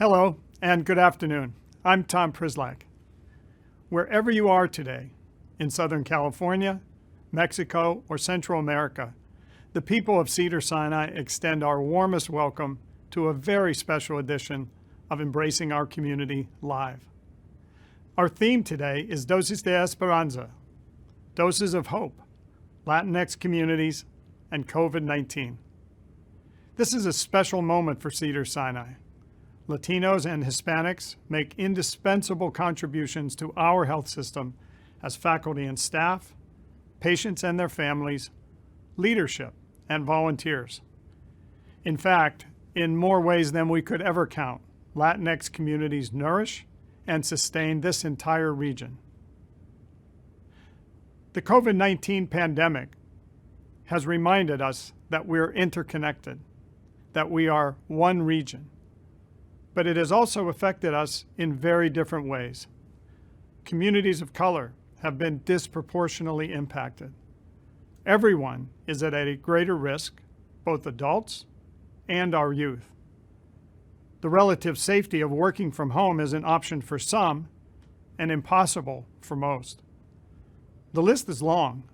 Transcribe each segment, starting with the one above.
Hello, and good afternoon. I'm Tom Prislak. Wherever you are today, in Southern California, Mexico, or Central America, the people of Cedars-Sinai extend our warmest welcome to a very special edition of Embracing Our Community Live. Our theme today is Dosis de Esperanza, Doses of Hope, Latinx Communities, and COVID-19. This is a special moment for Cedars-Sinai. Latinos and Hispanics make indispensable contributions to our health system as faculty and staff, patients and their families, leadership, and volunteers. In fact, in more ways than we could ever count, Latinx communities nourish and sustain this entire region. The COVID-19 pandemic has reminded us that we're interconnected, that we are one region. But it has also affected us in very different ways. Communities of color have been disproportionately impacted. Everyone is at a greater risk, both adults and our youth. The relative safety of working from home is an option for some and impossible for most. The list is long.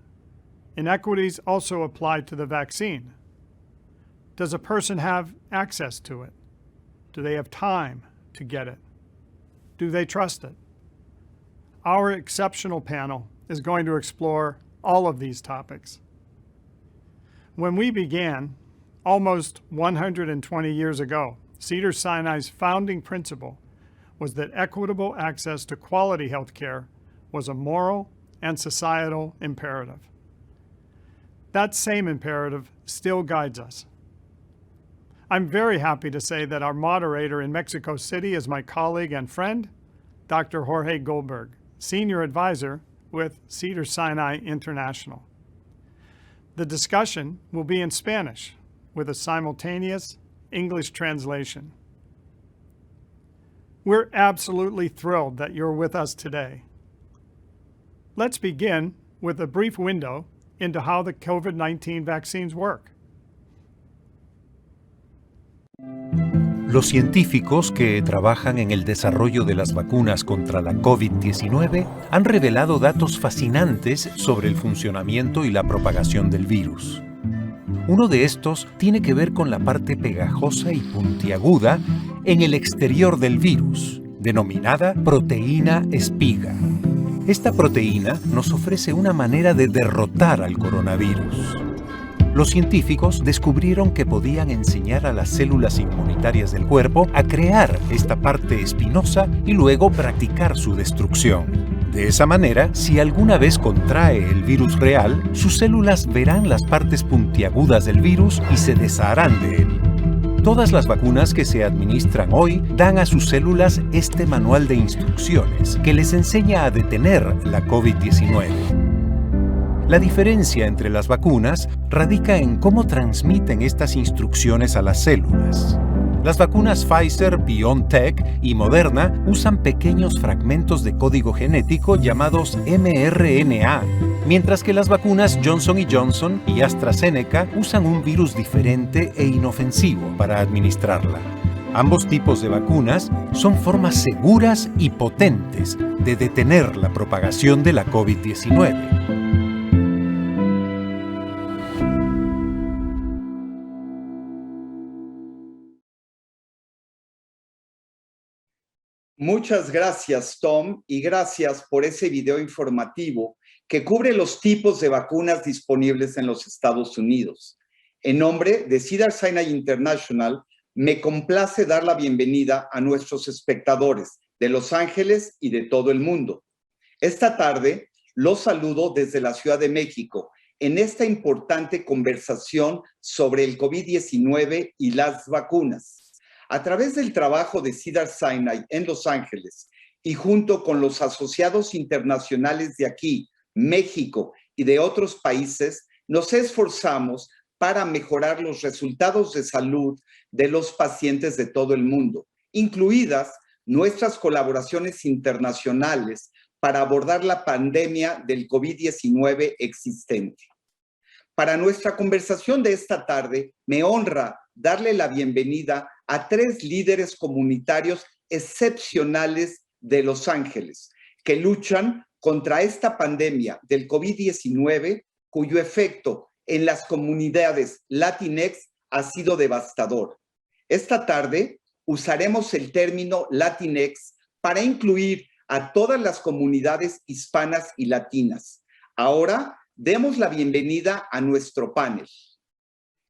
Inequities also apply to the vaccine. Does a person have access to it? Do they have time to get it? Do they trust it? Our exceptional panel is going to explore all of these topics. When we began, almost 120 years ago, Cedars-Sinai's founding principle was that equitable access to quality health care was a moral and societal imperative. That same imperative still guides us. I'm very happy to say that our moderator in Mexico City is my colleague and friend, Dr. Jorge Goldberg, Senior Advisor with Cedars-Sinai International. The discussion will be in Spanish with a simultaneous English translation. We're absolutely thrilled that you're with us today. Let's begin with a brief window into how the COVID-19 vaccines work. Los científicos que trabajan en el desarrollo de las vacunas contra la COVID-19 han revelado datos fascinantes sobre el funcionamiento y la propagación del virus. Uno de estos tiene que ver con la parte pegajosa y puntiaguda en el exterior del virus, denominada proteína espiga. Esta proteína nos ofrece una manera de derrotar al coronavirus. Los científicos descubrieron que podían enseñar a las células inmunitarias del cuerpo a crear esta parte espinosa y luego practicar su destrucción. De esa manera, si alguna vez contrae el virus real, sus células verán las partes puntiagudas del virus y se desharán de él. Todas las vacunas que se administran hoy dan a sus células este manual de instrucciones que les enseña a detener la COVID-19. La diferencia entre las vacunas radica en cómo transmiten estas instrucciones a las células. Las vacunas Pfizer, BioNTech y Moderna usan pequeños fragmentos de código genético llamados mRNA, mientras que las vacunas Johnson & Johnson y AstraZeneca usan un virus diferente e inofensivo para administrarla. Ambos tipos de vacunas son formas seguras y potentes de detener la propagación de la COVID-19. Muchas gracias, Tom, y gracias por ese video informativo que cubre los tipos de vacunas disponibles en los Estados Unidos. En nombre de Cedars-Sinai International, me complace dar la bienvenida a nuestros espectadores de Los Ángeles y de todo el mundo. Esta tarde los saludo desde la Ciudad de México en esta importante conversación sobre el COVID-19 y las vacunas. A través del trabajo de Cedars-Sinai en Los Ángeles y junto con los asociados internacionales de aquí, México y de otros países, nos esforzamos para mejorar los resultados de salud de los pacientes de todo el mundo, incluidas nuestras colaboraciones internacionales para abordar la pandemia del COVID-19 existente. Para nuestra conversación de esta tarde, me honra darle la bienvenida a 3 líderes comunitarios excepcionales de Los Ángeles que luchan contra esta pandemia del COVID-19, cuyo efecto en las comunidades Latinx ha sido devastador. Esta tarde usaremos el término Latinx para incluir a todas las comunidades hispanas y latinas. Ahora demos la bienvenida a nuestro panel.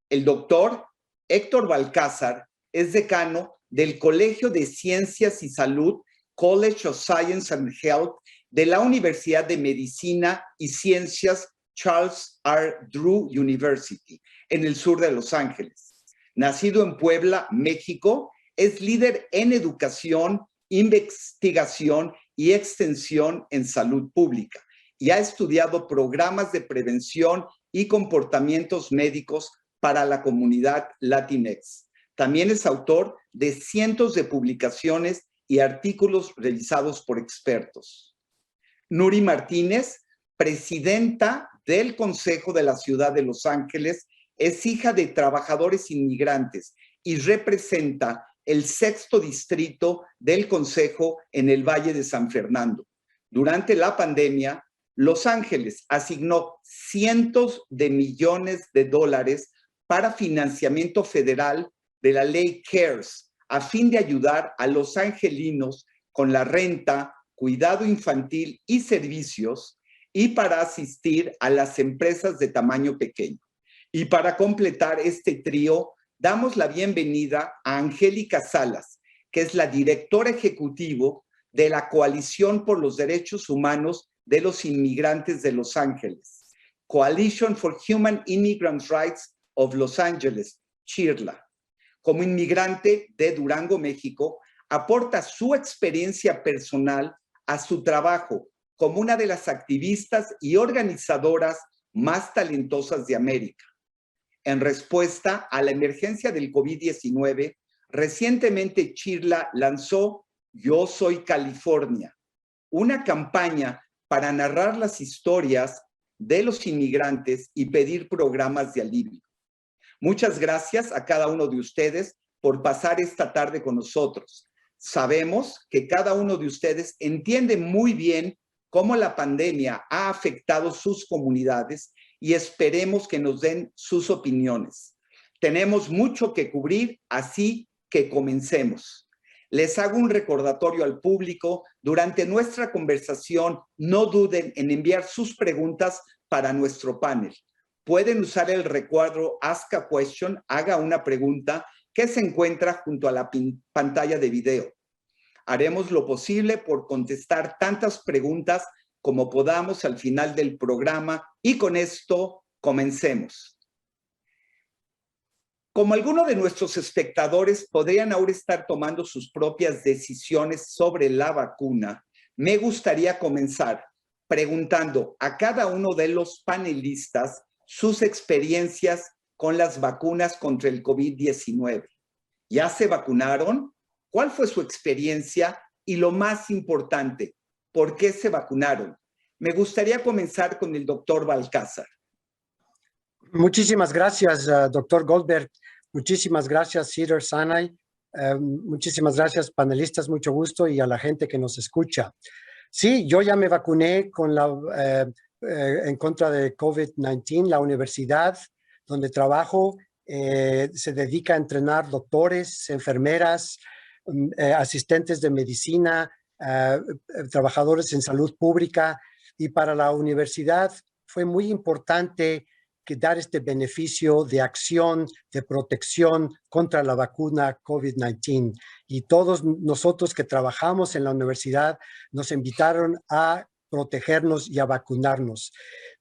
El doctor Héctor Balcázar es decano del Colegio de Ciencias y Salud, College of Science and Health, de la Universidad de Medicina y Ciencias Charles R. Drew University, en el sur de Los Ángeles. Nacido en Puebla, México, es líder en educación, investigación y extensión en salud pública y ha estudiado programas de prevención y comportamientos médicos para la comunidad Latinx. También es autor de cientos de publicaciones y artículos revisados por expertos. Nuri Martínez, presidenta del Consejo de la Ciudad de Los Ángeles, es hija de trabajadores inmigrantes y representa el 6º distrito del Consejo en el Valle de San Fernando. Durante la pandemia, Los Ángeles asignó cientos de millones de dólares para financiamiento federal de la ley CARES, a fin de ayudar a los angelinos con la renta, cuidado infantil y servicios, y para asistir a las empresas de tamaño pequeño. Y para completar este trío, damos la bienvenida a Angélica Salas, que es la directora ejecutiva de la Coalición por los Derechos Humanos de los Inmigrantes de Los Ángeles, Coalition for Human Immigrant Rights of Los Angeles, CHIRLA. Como inmigrante de Durango, México, aporta su experiencia personal a su trabajo como una de las activistas y organizadoras más talentosas de América. En respuesta a la emergencia del COVID-19, recientemente CHIRLA lanzó Yo Soy California, una campaña para narrar las historias de los inmigrantes y pedir programas de alivio. Muchas gracias a cada uno de ustedes por pasar esta tarde con nosotros. Sabemos que cada uno de ustedes entiende muy bien cómo la pandemia ha afectado sus comunidades y esperemos que nos den sus opiniones. Tenemos mucho que cubrir, así que comencemos. Les hago un recordatorio al público. Durante nuestra conversación, no duden en enviar sus preguntas para nuestro panel. Pueden usar el recuadro Ask a Question, haga una pregunta, que se encuentra junto a la pantalla de video. Haremos lo posible por contestar tantas preguntas como podamos al final del programa y con esto comencemos. Como algunos de nuestros espectadores podrían ahora estar tomando sus propias decisiones sobre la vacuna, me gustaría comenzar preguntando a cada uno de los panelistas sus experiencias con las vacunas contra el COVID-19. ¿Ya se vacunaron? ¿Cuál fue su experiencia? Y lo más importante, ¿por qué se vacunaron? Me gustaría comenzar con el doctor Balcázar. Muchísimas gracias, doctor Goldberg. Muchísimas gracias, Cedars-Sinai. Muchísimas gracias, panelistas. Mucho gusto y a la gente que nos escucha. Sí, yo ya me vacuné con en contra de COVID-19. La universidad donde trabajo se dedica a entrenar doctores, enfermeras, asistentes de medicina, trabajadores en salud pública, y para la universidad fue muy importante dar este beneficio de acción, de protección contra la vacuna COVID-19. Y todos nosotros que trabajamos en la universidad nos invitaron a protegernos y a vacunarnos,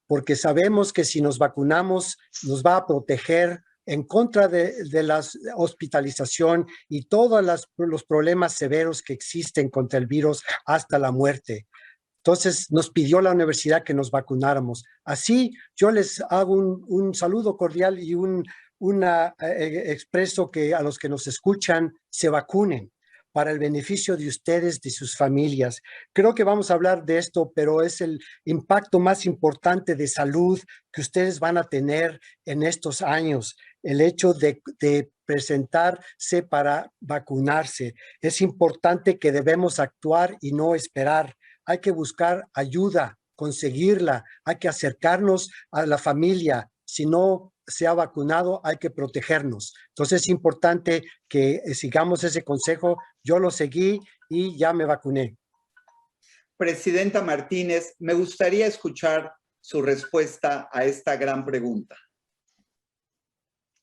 porque sabemos que si nos vacunamos nos va a proteger en contra de la hospitalización y todos los problemas severos que existen contra el virus hasta la muerte. Entonces nos pidió la universidad que nos vacunáramos. Así yo les hago un saludo cordial y expreso que a los que nos escuchan se vacunen, para el beneficio de ustedes, de sus familias. Creo que vamos a hablar de esto, pero es el impacto más importante de salud que ustedes van a tener en estos años. El hecho de presentarse para vacunarse. Es importante que debemos actuar y no esperar. Hay que buscar ayuda, conseguirla, hay que acercarnos a la familia. Si no se ha vacunado, hay que protegernos. Entonces es importante que sigamos ese consejo. Yo lo seguí y ya me vacuné. Presidenta Martínez, me gustaría escuchar su respuesta a esta gran pregunta.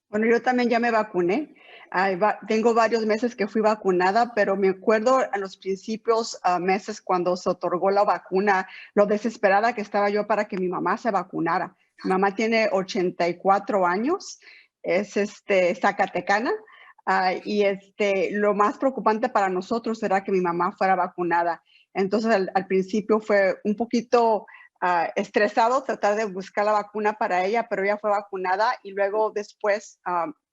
Bueno, yo también ya me vacuné. Tengo varios meses que fui vacunada, pero me acuerdo en los principios meses cuando se otorgó la vacuna, lo desesperada que estaba yo para que mi mamá se vacunara. Mi mamá tiene 84 años, es zacatecana, y lo más preocupante para nosotros era que mi mamá fuera vacunada. Entonces, al principio fue un poquito estresado tratar de buscar la vacuna para ella, pero ella fue vacunada y luego después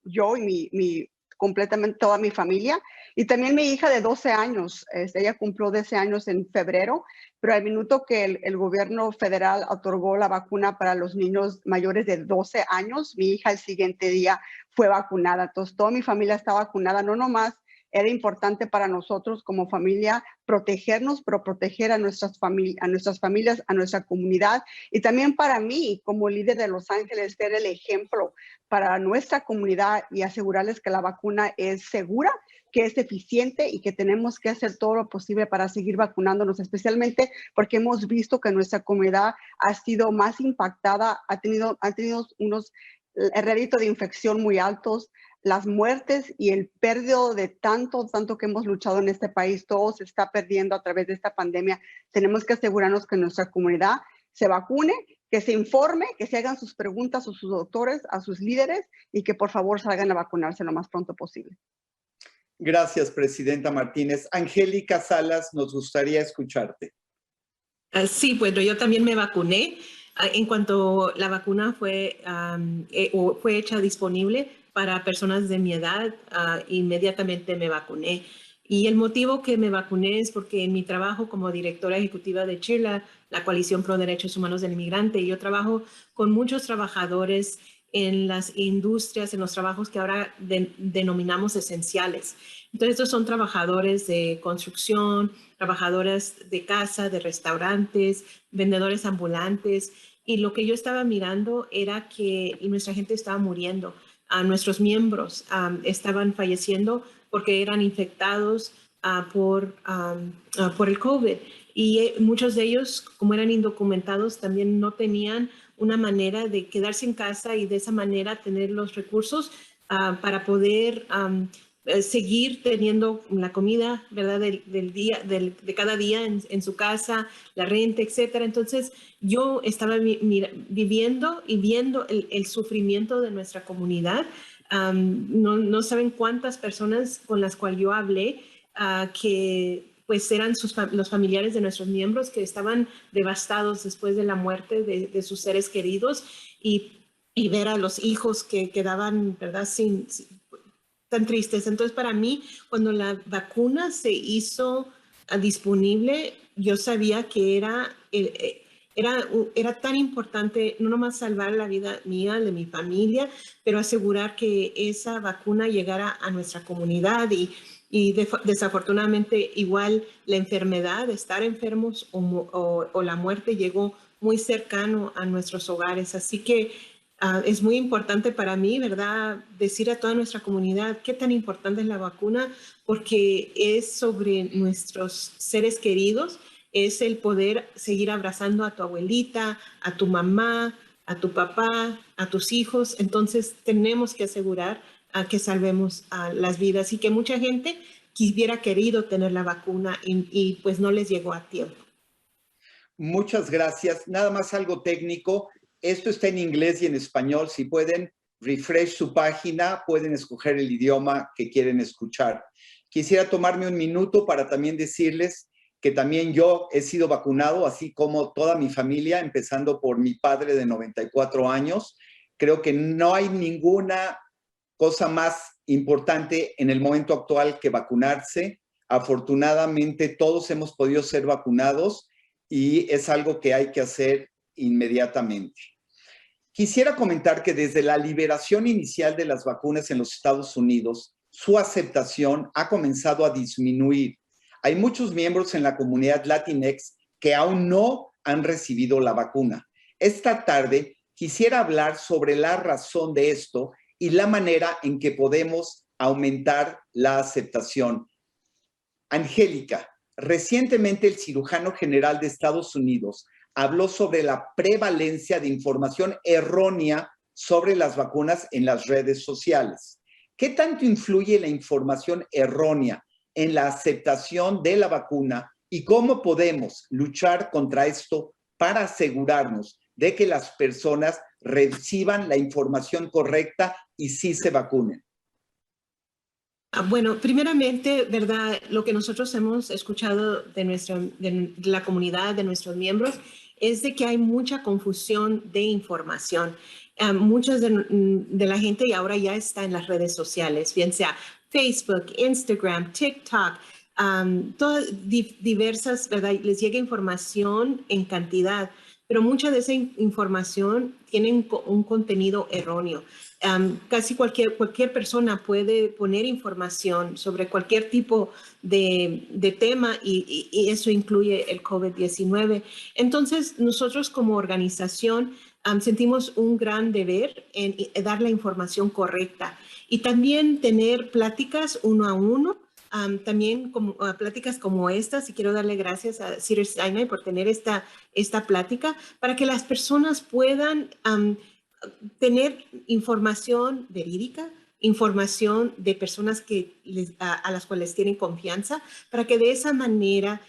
yo y completamente toda mi familia y también mi hija de 12 años, ella cumplió 12 años en febrero, pero al minuto que el gobierno federal otorgó la vacuna para los niños mayores de 12 años, mi hija el siguiente día fue vacunada. Entonces toda mi familia está vacunada, no nomás era importante para nosotros como familia protegernos, pero proteger a nuestras familias, a nuestra comunidad. Y también para mí, como líder de Los Ángeles, ser el ejemplo para nuestra comunidad y asegurarles que la vacuna es segura, que es eficiente y que tenemos que hacer todo lo posible para seguir vacunándonos, especialmente porque hemos visto que nuestra comunidad ha sido más impactada, ha tenido unos réditos de infección muy altos, las muertes y el pérdida de tanto que hemos luchado en este país, todo se está perdiendo a través de esta pandemia. Tenemos que asegurarnos que nuestra comunidad se vacune, que se informe, que se hagan sus preguntas a sus doctores, a sus líderes y que por favor salgan a vacunarse lo más pronto posible. Gracias, Presidenta Martínez. Angélica Salas, nos gustaría escucharte. Sí, bueno, yo también me vacuné. En cuanto la vacuna fue hecha disponible para personas de mi edad, inmediatamente me vacuné. Y el motivo que me vacuné es porque en mi trabajo como directora ejecutiva de CHIRLA, la Coalición Pro Derechos Humanos del Inmigrante, yo trabajo con muchos trabajadores en las industrias, en los trabajos que ahora denominamos esenciales. Entonces, estos son trabajadores de construcción, trabajadores de casa, de restaurantes, vendedores ambulantes. Y lo que yo estaba mirando era que nuestra gente estaba muriendo. Nuestros miembros estaban falleciendo porque eran infectados por el COVID. Y muchos de ellos, como eran indocumentados, también no tenían una manera de quedarse en casa y de esa manera tener los recursos para poder seguir teniendo la comida, ¿verdad? De cada día en su casa, la renta, etcétera. Entonces, yo estaba viviendo y viendo el sufrimiento de nuestra comunidad. No saben cuántas personas con las cuales yo hablé que pues eran los familiares de nuestros miembros que estaban devastados después de la muerte de sus seres queridos y ver a los hijos que quedaban, ¿verdad?, tan tristes. Entonces, para mí, cuando la vacuna se hizo disponible, yo sabía que era tan importante no nomás salvar la vida mía, de mi familia, pero asegurar que esa vacuna llegara a nuestra comunidad y desafortunadamente igual la enfermedad, estar enfermos o la muerte llegó muy cercano a nuestros hogares. Así que es muy importante para mí, ¿verdad?, decir a toda nuestra comunidad qué tan importante es la vacuna, porque es sobre nuestros seres queridos, es el poder seguir abrazando a tu abuelita, a tu mamá, a tu papá, a tus hijos. Entonces tenemos que asegurar que salvemos las vidas y que mucha gente hubiera querido tener la vacuna y pues no les llegó a tiempo. Muchas gracias. Nada más algo técnico. Esto está en inglés y en español. Si pueden refresh su página, pueden escoger el idioma que quieren escuchar. Quisiera tomarme un minuto para también decirles que también yo he sido vacunado, así como toda mi familia, empezando por mi padre de 94 años. Creo que no hay ninguna cosa más importante en el momento actual que vacunarse. Afortunadamente, todos hemos podido ser vacunados y es algo que hay que hacer inmediatamente. Quisiera comentar que desde la liberación inicial de las vacunas en los Estados Unidos, su aceptación ha comenzado a disminuir. Hay muchos miembros en la comunidad Latinx que aún no han recibido la vacuna. Esta tarde quisiera hablar sobre la razón de esto y la manera en que podemos aumentar la aceptación. Angélica, recientemente el cirujano general de Estados Unidos habló sobre la prevalencia de información errónea sobre las vacunas en las redes sociales. ¿Qué tanto influye la información errónea en la aceptación de la vacuna y cómo podemos luchar contra esto para asegurarnos de que las personas reciban la información correcta y sí se vacunen? Bueno, primeramente, ¿verdad? Lo que nosotros hemos escuchado de la comunidad, de nuestros miembros, es de que hay mucha confusión de información. Muchas de la gente y ahora ya está en las redes sociales, bien sea Facebook, Instagram, TikTok, todas diversas, ¿verdad? Les llega información en cantidad, pero mucha de esa información tiene un contenido erróneo. Casi cualquier persona puede poner información sobre cualquier tipo de tema y eso incluye el COVID-19. Entonces, nosotros como organización sentimos un gran deber en dar la información correcta y también tener pláticas uno a uno. También pláticas como estas, y quiero darle gracias a Cedars-Sinai por tener esta plática para que las personas puedan tener información verídica, información de personas a las cuales tienen confianza, para que de esa manera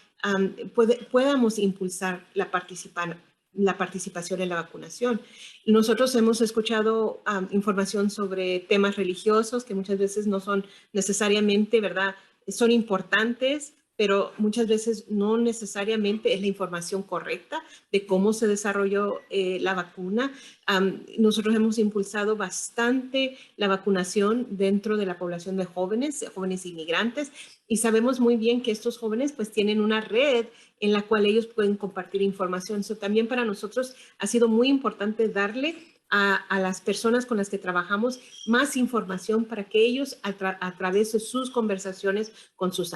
podamos impulsar la participación en la vacunación. Nosotros hemos escuchado información sobre temas religiosos que muchas veces no son necesariamente, ¿verdad? Son importantes, pero muchas veces no necesariamente es la información correcta de cómo se desarrolló la vacuna. Nosotros hemos impulsado bastante la vacunación dentro de la población de jóvenes inmigrantes, y sabemos muy bien que estos jóvenes pues tienen una red en la cual ellos pueden compartir información. También para nosotros ha sido muy importante darle a las personas con las que trabajamos más información para que ellos a través de sus conversaciones con sus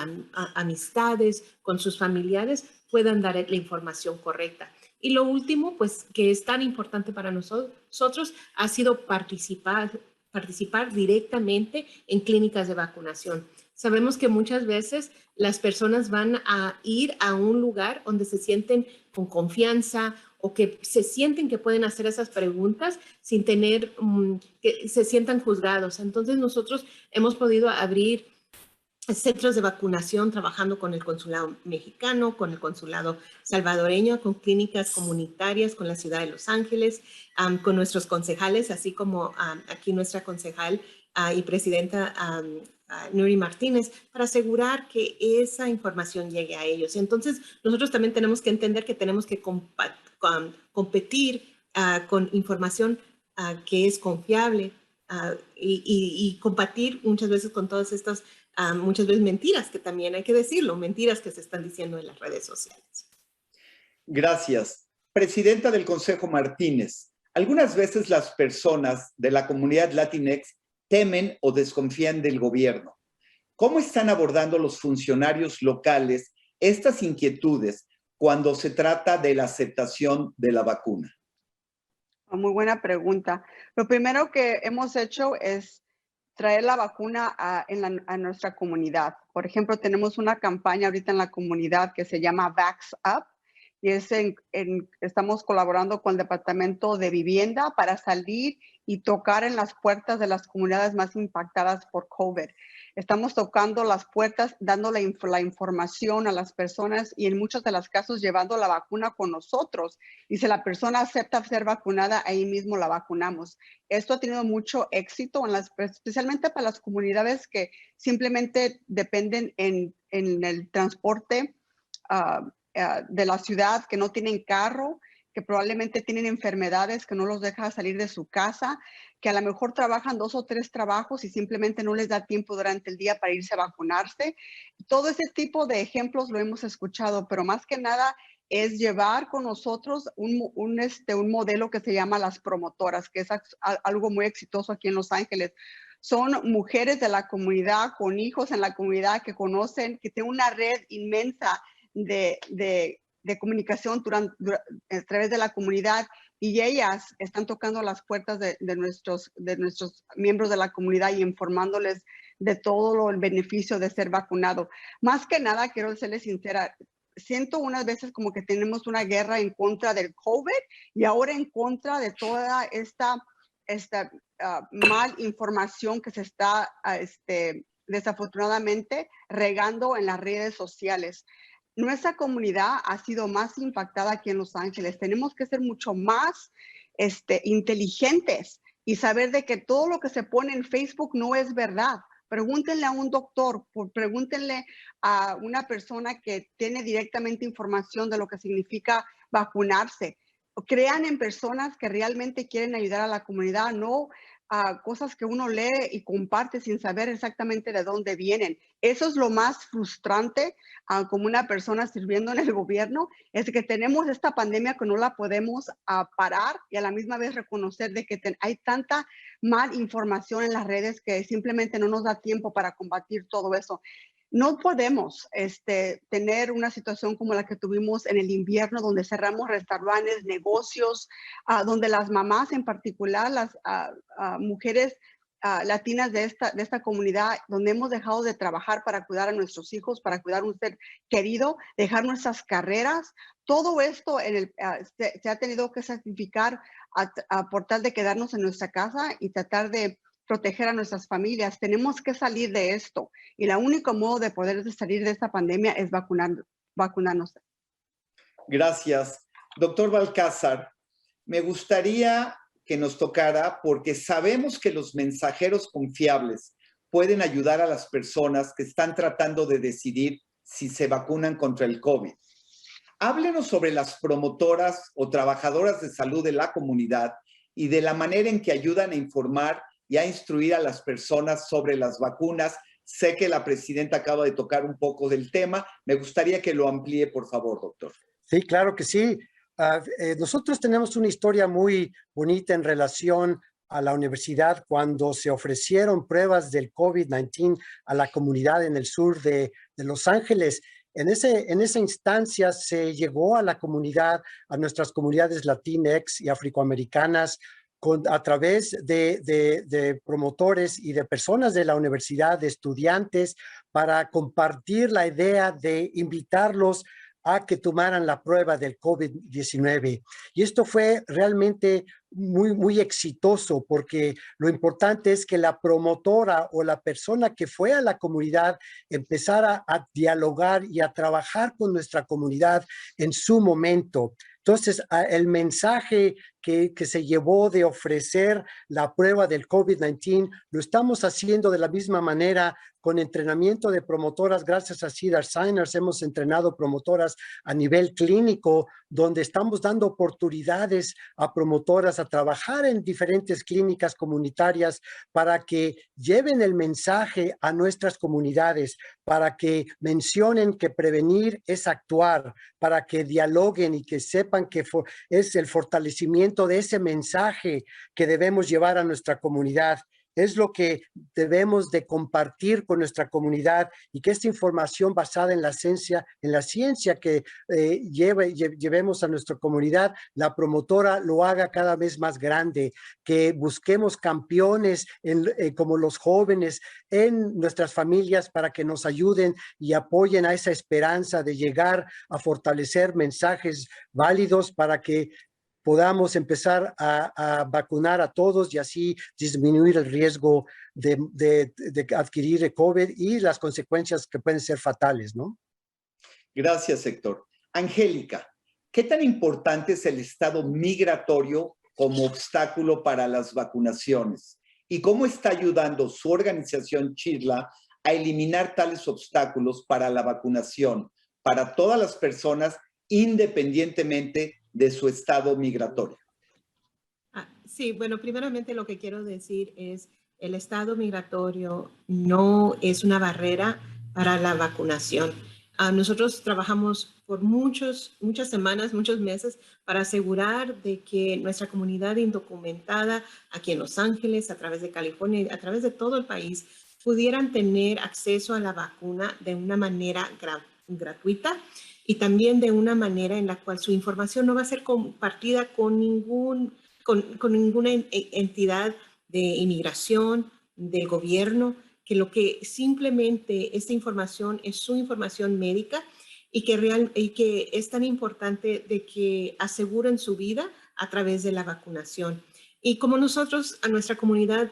amistades, con sus familiares, puedan dar la información correcta. Y lo último, pues, que es tan importante para nosotros, ha sido participar directamente en clínicas de vacunación. Sabemos que muchas veces las personas van a ir a un lugar donde se sienten con confianza o que se sienten que pueden hacer esas preguntas sin tener que se sientan juzgados. Entonces nosotros hemos podido abrir centros de vacunación trabajando con el consulado mexicano, con el consulado salvadoreño, con clínicas comunitarias, con la ciudad de Los Ángeles, con nuestros concejales, así como aquí nuestra concejal y presidenta Nuri Martínez, para asegurar que esa información llegue a ellos. Entonces, nosotros también tenemos que entender que tenemos que competir con información que es confiable y combatir muchas veces con todas estas, muchas veces mentiras, que también hay que decirlo, mentiras que se están diciendo en las redes sociales. Gracias. Presidenta del Consejo Martínez, algunas veces las personas de la comunidad Latinx temen o desconfían del gobierno. ¿Cómo están abordando los funcionarios locales estas inquietudes cuando se trata de la aceptación de la vacuna? Muy buena pregunta. Lo primero que hemos hecho es traer la vacuna a nuestra comunidad. Por ejemplo, tenemos una campaña ahorita en la comunidad que se llama Vax Up, y estamos colaborando con el Departamento de Vivienda para salir y tocar en las puertas de las comunidades más impactadas por COVID. Estamos tocando las puertas, dando la información a las personas y en muchos de los casos llevando la vacuna con nosotros. Y si la persona acepta ser vacunada, ahí mismo la vacunamos. Esto ha tenido mucho éxito, especialmente para las comunidades que simplemente dependen en el transporte de la ciudad, que no tienen carro, que probablemente tienen enfermedades que no los deja salir de su casa, que a lo mejor trabajan 2 o 3 trabajos y simplemente no les da tiempo durante el día para irse a vacunarse. Todo ese tipo de ejemplos lo hemos escuchado, pero más que nada es llevar con nosotros un modelo que se llama las promotoras, que es algo muy exitoso aquí en Los Ángeles. Son mujeres de la comunidad, con hijos en la comunidad que conocen, que tienen una red inmensa de comunicación a través de la comunidad, y ellas están tocando las puertas de nuestros miembros de la comunidad y informándoles de todo el beneficio de ser vacunado. Más que nada, quiero serles sincera, siento unas veces como que tenemos una guerra en contra del COVID y ahora en contra de toda esta mal información que se está desafortunadamente regando en las redes sociales. Nuestra comunidad ha sido más impactada aquí en Los Ángeles. Tenemos que ser mucho más inteligentes y saber de que todo lo que se pone en Facebook no es verdad. Pregúntenle a un doctor, pregúntenle a una persona que tiene directamente información de lo que significa vacunarse. Crean en personas que realmente quieren ayudar a la comunidad, no a cosas que uno lee y comparte sin saber exactamente de dónde vienen. Eso es lo más frustrante como una persona sirviendo en el gobierno, es que tenemos esta pandemia que no la podemos parar y a la misma vez reconocer de que hay tanta mal información en las redes que simplemente no nos da tiempo para combatir todo eso. No podemos tener una situación como la que tuvimos en el invierno, donde cerramos restaurantes, negocios, donde las mamás en particular, las mujeres latinas de esta comunidad, donde hemos dejado de trabajar para cuidar a nuestros hijos, para cuidar a un ser querido, dejar nuestras carreras. Todo esto se ha tenido que sacrificar por tal de quedarnos en nuestra casa y tratar de proteger a nuestras familias. Tenemos que salir de esto y el único modo de poder salir de esta pandemia es vacunarnos. Gracias. Doctor Balcázar, me gustaría que nos tocara, porque sabemos que los mensajeros confiables pueden ayudar a las personas que están tratando de decidir si se vacunan contra el COVID. Háblenos sobre las promotoras o trabajadoras de salud de la comunidad y de la manera en que ayudan a informar y a instruir a las personas sobre las vacunas. Sé que la presidenta acaba de tocar un poco del tema. Me gustaría que lo amplíe, por favor, doctor. Sí, claro que sí. Nosotros tenemos una historia muy bonita en relación a la universidad cuando se ofrecieron pruebas del COVID-19 a la comunidad en el sur de Los Ángeles. En esa instancia se llegó a la comunidad, a nuestras comunidades latinx y afroamericanas, a través de promotores y de personas de la universidad, de estudiantes, para compartir la idea de invitarlos a que tomaran la prueba del COVID-19. Y esto fue realmente muy, muy exitoso, porque lo importante es que la promotora o la persona que fue a la comunidad empezara a dialogar y a trabajar con nuestra comunidad en su momento. Entonces, el mensaje que se llevó de ofrecer la prueba del COVID-19, lo estamos haciendo de la misma manera con entrenamiento de promotoras. Gracias a Cedars-Sinai hemos entrenado promotoras a nivel clínico, donde estamos dando oportunidades a promotoras a trabajar en diferentes clínicas comunitarias para que lleven el mensaje a nuestras comunidades, para que mencionen que prevenir es actuar, para que dialoguen y que sepan que es el fortalecimiento de ese mensaje que debemos llevar a nuestra comunidad. Es lo que debemos de compartir con nuestra comunidad, y que esta información basada en la ciencia que llevemos a nuestra comunidad, la promotora lo haga cada vez más grande, que busquemos campeones como los jóvenes en nuestras familias para que nos ayuden y apoyen a esa esperanza de llegar a fortalecer mensajes válidos para que podamos empezar a vacunar a todos y así disminuir el riesgo de adquirir el COVID y las consecuencias que pueden ser fatales, ¿no? Gracias, Héctor. Angélica, ¿qué tan importante es el estado migratorio como obstáculo para las vacunaciones? ¿Y cómo está ayudando su organización CHIRLA a eliminar tales obstáculos para la vacunación para todas las personas, independientemente de su estado migratorio. Sí, bueno, primeramente lo que quiero decir es el estado migratorio no es una barrera para la vacunación. Nosotros trabajamos por muchas semanas, muchos meses para asegurar de que nuestra comunidad indocumentada aquí en Los Ángeles, a través de California, a través de todo el país, pudieran tener acceso a la vacuna de una manera gratuita y también de una manera en la cual su información no va a ser compartida con ninguna entidad de inmigración, del gobierno, que lo que simplemente esta información es su información médica y que es tan importante de que aseguren su vida a través de la vacunación. Y como nosotros, a nuestra comunidad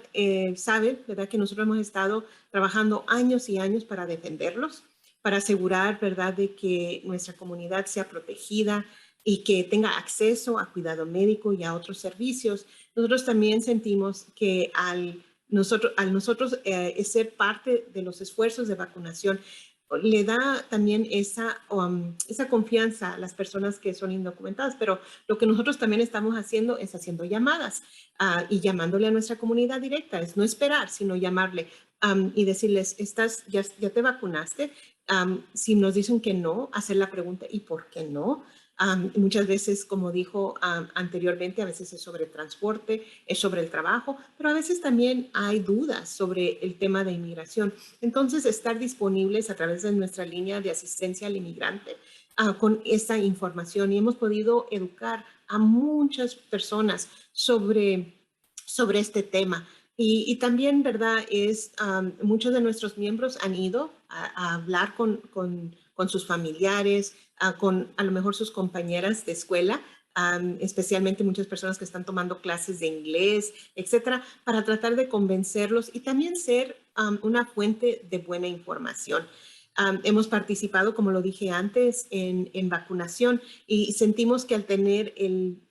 sabe, ¿verdad? Que nosotros hemos estado trabajando años y años para defenderlos, para asegurar, ¿verdad?, de que nuestra comunidad sea protegida y que tenga acceso a cuidado médico y a otros servicios. Nosotros también sentimos que al nosotros ser parte de los esfuerzos de vacunación, le da también esa confianza a las personas que son indocumentadas, pero lo que nosotros también estamos haciendo es haciendo llamadas y llamándole a nuestra comunidad directa, es no esperar, sino llamarle y decirles, ¿ya te vacunaste? Si nos dicen que no, hacer la pregunta, ¿y por qué no? Muchas veces, como dijo anteriormente, a veces es sobre transporte, es sobre el trabajo, pero a veces también hay dudas sobre el tema de inmigración. Entonces, estar disponibles a través de nuestra línea de asistencia al inmigrante con esta información, y hemos podido educar a muchas personas sobre este tema. Y también, ¿verdad? Muchos de nuestros miembros han ido a hablar con sus familiares, con a lo mejor sus compañeras de escuela, especialmente muchas personas que están tomando clases de inglés, etcétera, para tratar de convencerlos y también ser una fuente de buena información. Hemos participado, como lo dije antes, en vacunación y sentimos que al tener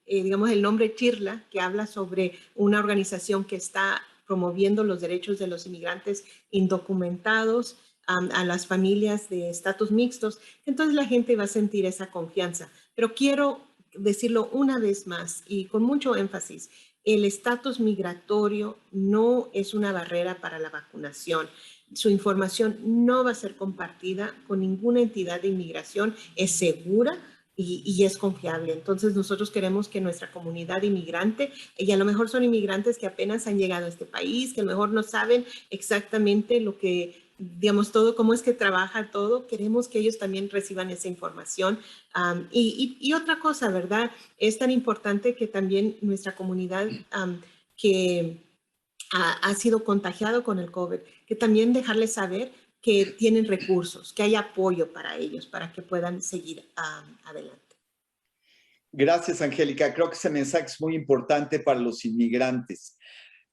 digamos, el nombre CHIRLA, que habla sobre una organización que está promoviendo los derechos de los inmigrantes indocumentados, a las familias de estatus mixtos, entonces la gente va a sentir esa confianza. Pero quiero decirlo una vez más y con mucho énfasis, el estatus migratorio no es una barrera para la vacunación. Su información no va a ser compartida con ninguna entidad de inmigración, es segura y es confiable. Entonces nosotros queremos que nuestra comunidad inmigrante, y a lo mejor son inmigrantes que apenas han llegado a este país, que a lo mejor no saben exactamente lo que, digamos, todo, cómo es que trabaja todo, queremos que ellos también reciban esa información. Y otra cosa, ¿verdad? Es tan importante que también nuestra comunidad que ha sido contagiado con el COVID, que también dejarles saber que tienen recursos, que hay apoyo para ellos, para que puedan seguir adelante. Gracias, Angélica. Creo que ese mensaje es muy importante para los inmigrantes.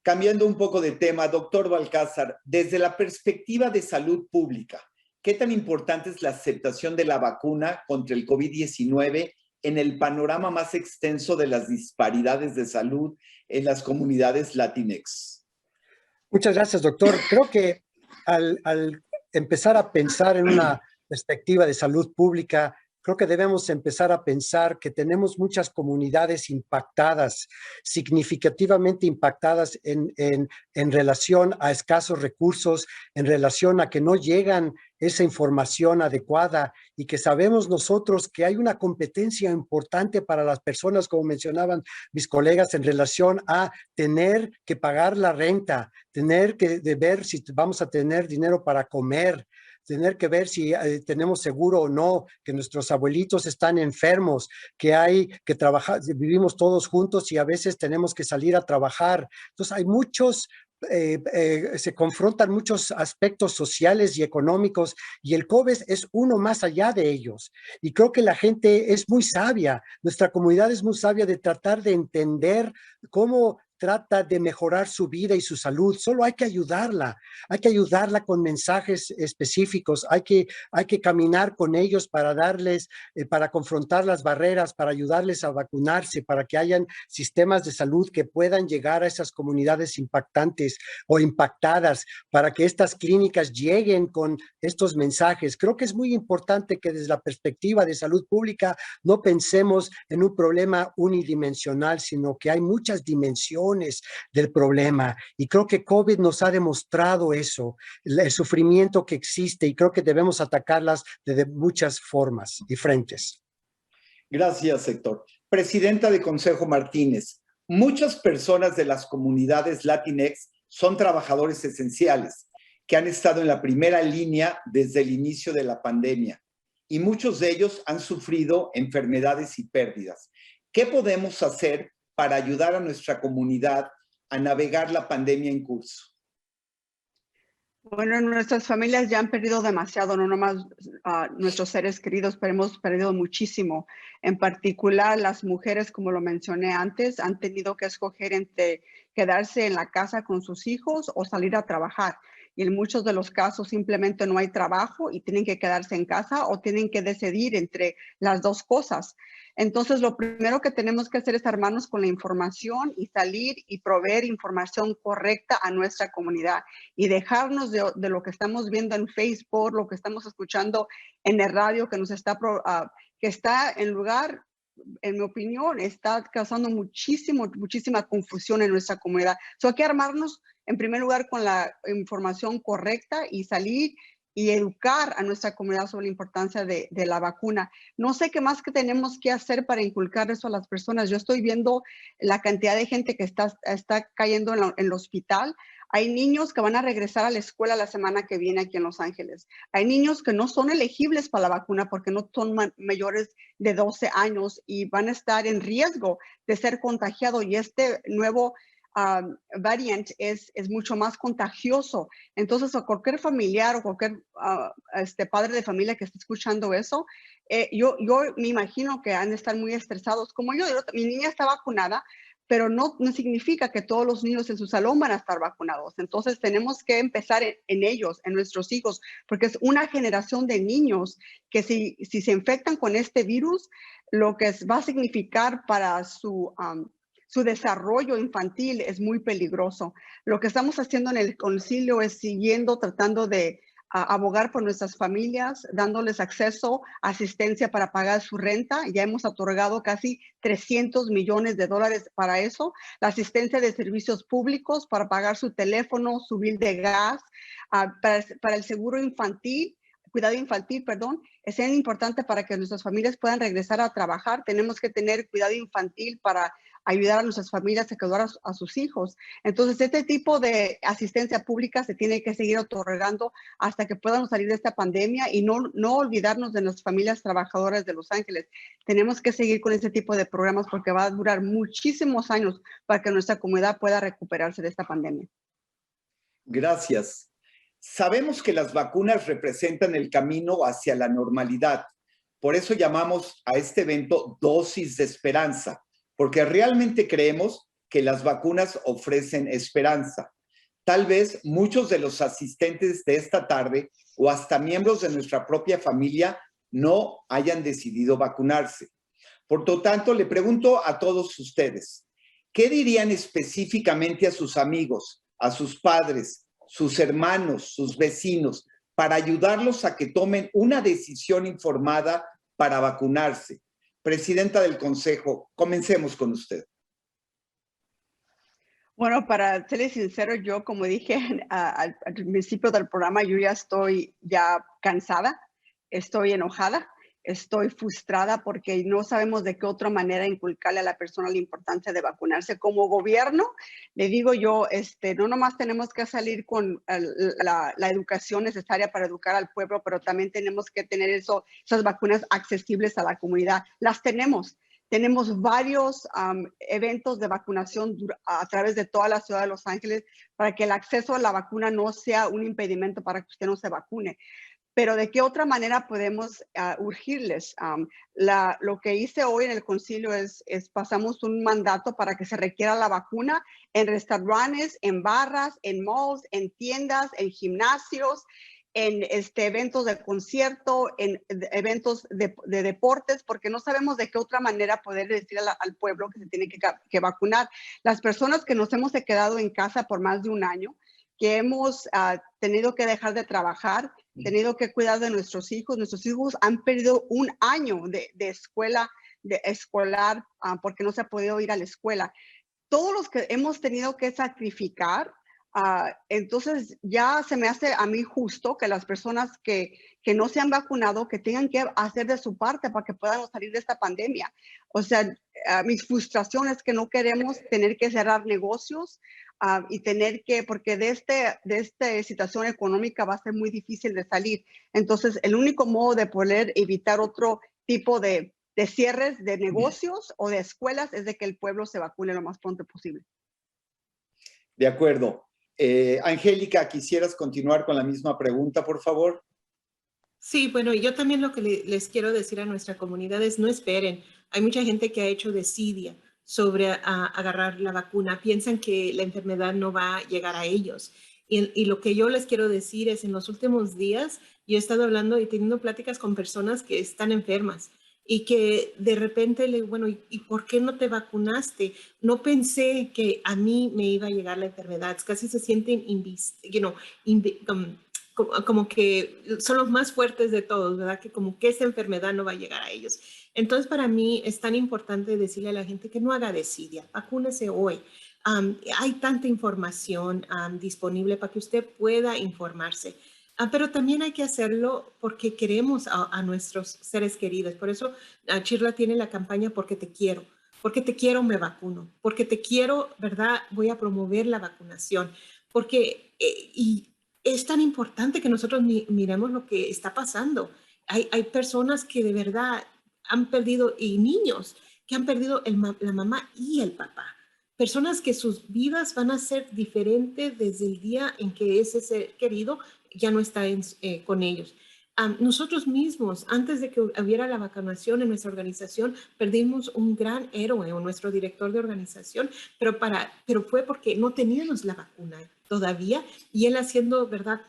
Cambiando un poco de tema, doctor Balcázar, desde la perspectiva de salud pública, ¿qué tan importante es la aceptación de la vacuna contra el COVID-19 en el panorama más extenso de las disparidades de salud en las comunidades latinex? Muchas gracias, doctor. Creo que al empezar a pensar en una perspectiva de salud pública, creo que debemos empezar a pensar que tenemos muchas comunidades impactadas, significativamente impactadas en relación a escasos recursos, en relación a que no llegan esa información adecuada y que sabemos nosotros que hay una competencia importante para las personas, como mencionaban mis colegas, en relación a tener que pagar la renta, tener que ver si vamos a tener dinero para comer, tener que ver si tenemos seguro o no, que nuestros abuelitos están enfermos, que hay que trabajar, vivimos todos juntos y a veces tenemos que salir a trabajar. Entonces hay muchos, se confrontan muchos aspectos sociales y económicos y el COVID es uno más allá de ellos. Y creo que la gente es muy sabia, nuestra comunidad es muy sabia de tratar de entender cómo trata de mejorar su vida y su salud, solo hay que ayudarla con mensajes específicos, hay que caminar con ellos para darles, para confrontar las barreras, para ayudarles a vacunarse, para que hayan sistemas de salud que puedan llegar a esas comunidades impactantes o impactadas, para que estas clínicas lleguen con estos mensajes. Creo que es muy importante que desde la perspectiva de salud pública no pensemos en un problema unidimensional, sino que hay muchas dimensiones del problema. Y creo que COVID nos ha demostrado eso, el sufrimiento que existe, y creo que debemos atacarlas de muchas formas y frentes. Gracias, Héctor. Presidenta de Consejo Martínez, muchas personas de las comunidades Latinx son trabajadores esenciales que han estado en la primera línea desde el inicio de la pandemia y muchos de ellos han sufrido enfermedades y pérdidas. ¿Qué podemos hacer para ayudar a nuestra comunidad a navegar la pandemia en curso? Bueno, nuestras familias ya han perdido demasiado, no nomás nuestros seres queridos, pero hemos perdido muchísimo. En particular, las mujeres, como lo mencioné antes, han tenido que escoger entre quedarse en la casa con sus hijos o salir a trabajar. Y en muchos de los casos simplemente no hay trabajo y tienen que quedarse en casa o tienen que decidir entre las dos cosas. Entonces, lo primero que tenemos que hacer es armarnos con la información y salir y proveer información correcta a nuestra comunidad y dejarnos de lo que estamos viendo en Facebook, lo que estamos escuchando en el radio que nos está, que está en lugar, en mi opinión, está causando muchísima confusión en nuestra comunidad. Hay que armarnos en primer lugar con la información correcta y salir y educar a nuestra comunidad sobre la importancia de la vacuna. No sé qué más que tenemos que hacer para inculcar eso a las personas. Yo estoy viendo la cantidad de gente que está cayendo en el hospital. Hay niños que van a regresar a la escuela la semana que viene aquí en Los Ángeles. Hay niños que no son elegibles para la vacuna porque no son mayores de 12 años y van a estar en riesgo de ser contagiados. Y este nuevo variant es mucho más contagioso. Entonces, a cualquier familiar o cualquier padre de familia que esté escuchando eso, yo me imagino que han de estar muy estresados. Como yo, mi niña está vacunada, pero no significa que todos los niños en su salón van a estar vacunados. Entonces, tenemos que empezar en ellos, en nuestros hijos, porque es una generación de niños que si se infectan con este virus, lo que va a significar para su desarrollo infantil es muy peligroso. Lo que estamos haciendo en el concilio es tratando de abogar por nuestras familias, dándoles acceso a asistencia para pagar su renta. Ya hemos otorgado casi $300 millones para eso. La asistencia de servicios públicos para pagar su teléfono, su bill de gas, para el seguro infantil. Cuidado infantil, perdón, es importante para que nuestras familias puedan regresar a trabajar. Tenemos que tener cuidado infantil para ayudar a nuestras familias a cuidar a sus hijos. Entonces, este tipo de asistencia pública se tiene que seguir otorgando hasta que podamos salir de esta pandemia y no olvidarnos de las familias trabajadoras de Los Ángeles. Tenemos que seguir con este tipo de programas porque va a durar muchísimos años para que nuestra comunidad pueda recuperarse de esta pandemia. Gracias. Sabemos que las vacunas representan el camino hacia la normalidad. Por eso llamamos a este evento Dosis de Esperanza, porque realmente creemos que las vacunas ofrecen esperanza. Tal vez muchos de los asistentes de esta tarde o hasta miembros de nuestra propia familia no hayan decidido vacunarse. Por lo tanto, le pregunto a todos ustedes, ¿qué dirían específicamente a sus amigos, a sus padres, sus hermanos, sus vecinos, para ayudarlos a que tomen una decisión informada para vacunarse? Presidenta del Consejo, comencemos con usted. Bueno, para serles sincero, yo, como dije al principio del programa, yo ya estoy cansada, estoy enojada, estoy frustrada porque no sabemos de qué otra manera inculcarle a la persona la importancia de vacunarse. Como gobierno, le digo yo, no nomás tenemos que salir con la educación necesaria para educar al pueblo, pero también tenemos que tener esas vacunas accesibles a la comunidad. Las tenemos. Tenemos varios eventos de vacunación a través de toda la ciudad de Los Ángeles para que el acceso a la vacuna no sea un impedimento para que usted no se vacune. pero ¿de qué otra manera podemos urgirles? Lo que hice hoy en el concilio es pasamos un mandato para que se requiera la vacuna en restaurantes, en barras, en malls, en tiendas, en gimnasios, en eventos de concierto, en eventos de deportes, porque no sabemos de qué otra manera poder decir al pueblo que se tiene que vacunar. Las personas que nos hemos quedado en casa por más de un año, que hemos tenido que dejar de trabajar, tenido que cuidar de nuestros hijos han perdido un año de escolar porque no se ha podido ir a la escuela. Todos los que hemos tenido que sacrificar, entonces ya se me hace a mí justo que las personas que no se han vacunado, que tengan que hacer de su parte para que puedan salir de esta pandemia. O sea, mis frustraciones que no queremos tener que cerrar negocios y tener que, porque de esta situación económica va a ser muy difícil de salir. Entonces, el único modo de poder evitar otro tipo de cierres de negocios o de escuelas es de que el pueblo se vacune lo más pronto posible. De acuerdo. Angélica, ¿quisieras continuar con la misma pregunta, por favor? Sí, bueno, yo también lo que les quiero decir a nuestra comunidad es no esperen. Hay mucha gente que ha hecho desidia sobre agarrar la vacuna. Piensan que la enfermedad no va a llegar a ellos. Y lo que yo les quiero decir es, en los últimos días, yo he estado hablando y teniendo pláticas con personas que están enfermas y que de repente le digo, bueno, ¿y por qué no te vacunaste? No pensé que a mí me iba a llegar la enfermedad. Casi se sienten como que son los más fuertes de todos, ¿verdad? Que como que esa enfermedad no va a llegar a ellos. Entonces, para mí es tan importante decirle a la gente que no haga desidia, vacúnese hoy. Hay tanta información disponible para que usted pueda informarse. Pero también hay que hacerlo porque queremos a nuestros seres queridos. Por eso Chirla tiene la campaña Porque te quiero. Porque te quiero me vacuno. Porque te quiero, ¿verdad? Voy a promover la vacunación. Porque, y es tan importante que nosotros miremos lo que está pasando. Hay personas que de verdad han perdido, y niños que han perdido la mamá y el papá. Personas que sus vidas van a ser diferentes desde el día en que ese ser querido ya no está con ellos. Nosotros mismos, antes de que hubiera la vacunación en nuestra organización, perdimos un gran héroe, o nuestro director de organización, pero fue porque no teníamos la vacuna todavía, y él haciendo, ¿verdad?,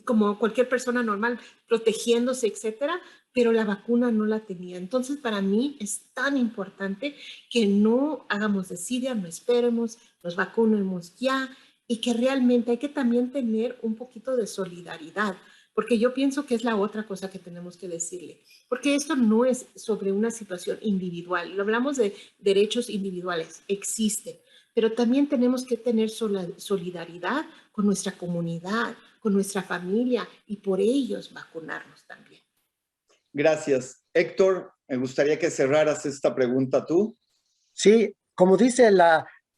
como cualquier persona normal, protegiéndose, etcétera, pero la vacuna no la tenía. Entonces, para mí es tan importante que no hagamos desidia, no esperemos, nos vacunemos ya, y que realmente hay que también tener un poquito de solidaridad, porque yo pienso que es la otra cosa que tenemos que decirle, porque esto no es sobre una situación individual. Lo hablamos de derechos individuales, existen, pero también tenemos que tener solidaridad con nuestra comunidad, con nuestra familia, y por ellos vacunarnos también. Gracias. Héctor, me gustaría que cerraras esta pregunta tú. Sí, como dice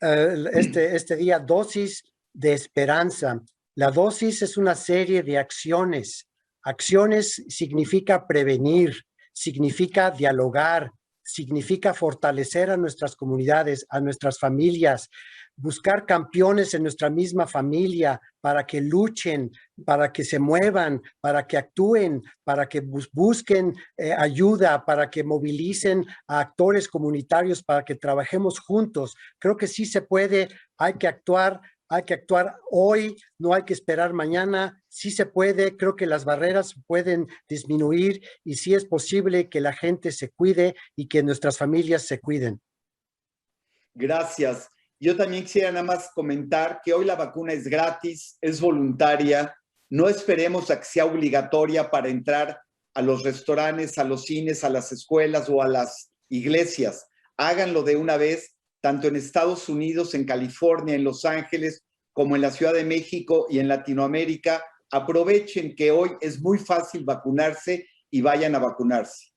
este día, dosis de esperanza. La dosis es una serie de acciones. Acciones significa prevenir, significa dialogar, significa fortalecer a nuestras comunidades, a nuestras familias, buscar campeones en nuestra misma familia para que luchen, para que se muevan, para que actúen, para que busquen ayuda, para que movilicen a actores comunitarios, para que trabajemos juntos. Creo que sí se puede, hay que actuar hoy, no hay que esperar mañana, sí se puede, creo que las barreras pueden disminuir y sí es posible que la gente se cuide y que nuestras familias se cuiden. Gracias. Yo también quisiera nada más comentar que hoy la vacuna es gratis, es voluntaria. No esperemos a que sea obligatoria para entrar a los restaurantes, a los cines, a las escuelas o a las iglesias. Háganlo de una vez, tanto en Estados Unidos, en California, en Los Ángeles, como en la Ciudad de México y en Latinoamérica. Aprovechen que hoy es muy fácil vacunarse y vayan a vacunarse.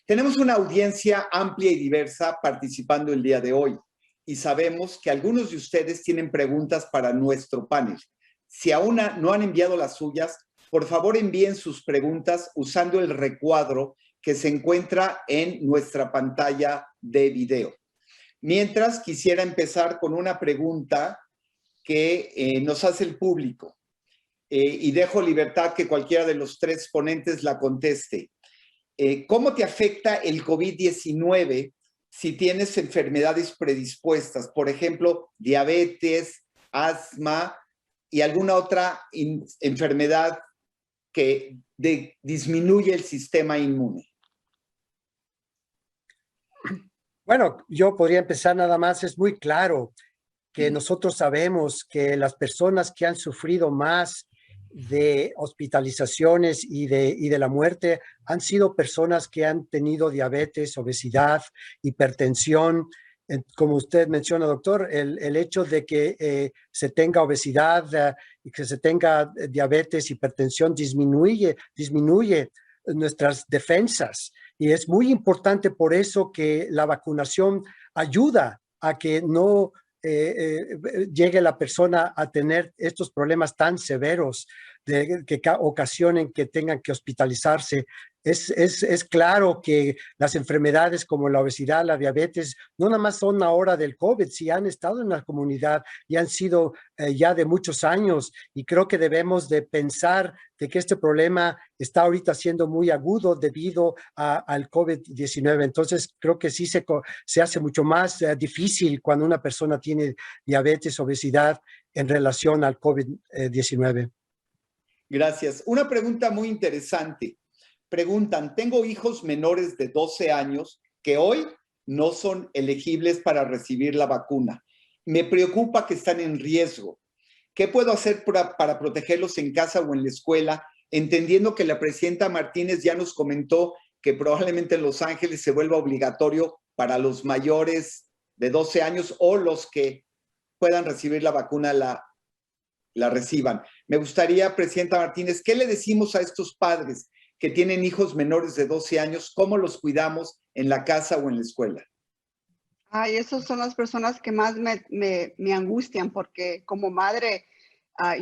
Tenemos una audiencia amplia y diversa participando el día de hoy, y sabemos que algunos de ustedes tienen preguntas para nuestro panel. Si aún no han enviado las suyas, por favor envíen sus preguntas usando el recuadro que se encuentra en nuestra pantalla de video. Mientras, quisiera empezar con una pregunta que nos hace el público. y dejo libertad que cualquiera de los tres ponentes la conteste. ¿Cómo te afecta el COVID-19 si tienes enfermedades predispuestas? Por ejemplo, diabetes, asma y alguna otra enfermedad que disminuye el sistema inmune. Bueno, yo podría empezar nada más. Es muy claro que nosotros sabemos que las personas que han sufrido más de hospitalizaciones y de la muerte han sido personas que han tenido diabetes, obesidad, hipertensión. Como usted menciona, doctor, el hecho de que se tenga obesidad y que se tenga diabetes, hipertensión, disminuye nuestras defensas. Y es muy importante por eso que la vacunación ayuda a que no llegue la persona a tener estos problemas tan severos que ocasionen que tengan que hospitalizarse. Es claro que las enfermedades como la obesidad, la diabetes, no nada más son ahora del COVID, sí han estado en la comunidad y han sido ya de muchos años, y creo que debemos de pensar de que este problema está ahorita siendo muy agudo debido al COVID-19. Entonces, creo que sí se hace mucho más difícil cuando una persona tiene diabetes, obesidad en relación al COVID-19. Gracias. Una pregunta muy interesante. Preguntan, tengo hijos menores de 12 años que hoy no son elegibles para recibir la vacuna. Me preocupa que están en riesgo. ¿Qué puedo hacer para protegerlos en casa o en la escuela? Entendiendo que la presidenta Martínez ya nos comentó que probablemente en Los Ángeles se vuelva obligatorio para los mayores de 12 años o los que puedan recibir la vacuna la reciban. Me gustaría, presidenta Martínez, ¿qué le decimos a estos padres que tienen hijos menores de 12 años? ¿Cómo los cuidamos en la casa o en la escuela? Ay, esas son las personas que más me angustian, porque como madre,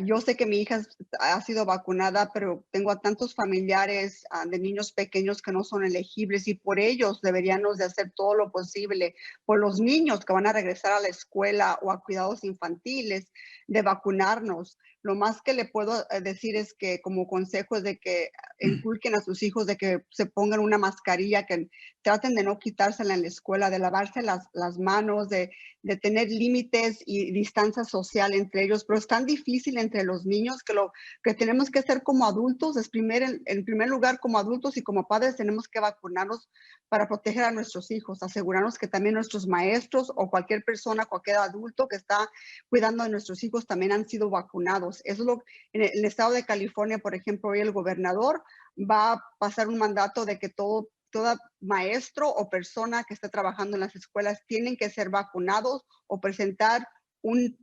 yo sé que mi hija ha sido vacunada, pero tengo a tantos familiares de niños pequeños que no son elegibles, y por ellos deberíamos de hacer todo lo posible, por los niños que van a regresar a la escuela o a cuidados infantiles, de vacunarnos. Lo más que le puedo decir es que como consejo es de que inculquen a sus hijos de que se pongan una mascarilla, que traten de no quitársela en la escuela, de lavarse las manos, de tener límites y distancia social entre ellos, pero es tan difícil entre los niños que lo que tenemos que hacer como adultos es en primer lugar, como adultos y como padres, tenemos que vacunarnos para proteger a nuestros hijos, asegurarnos que también nuestros maestros o cualquier persona, cualquier adulto que está cuidando de nuestros hijos también han sido vacunados. Eso es en el estado de California, por ejemplo, hoy el gobernador va a pasar un mandato de que todo maestro o persona que esté trabajando en las escuelas tienen que ser vacunados o presentar un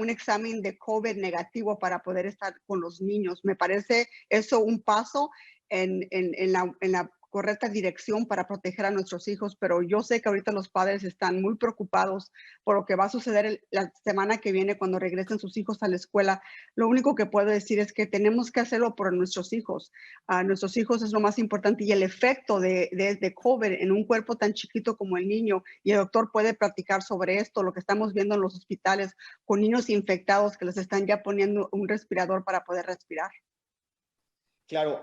examen de COVID negativo para poder estar con los niños. Me parece eso un paso en la correcta dirección para proteger a nuestros hijos, pero yo sé que ahorita los padres están muy preocupados por lo que va a suceder la semana que viene cuando regresen sus hijos a la escuela. Lo único que puedo decir es que tenemos que hacerlo por nuestros hijos. Nuestros hijos es lo más importante, y el efecto de COVID en un cuerpo tan chiquito como el niño, y el doctor puede platicar sobre esto, lo que estamos viendo en los hospitales con niños infectados que les están ya poniendo un respirador para poder respirar. Claro,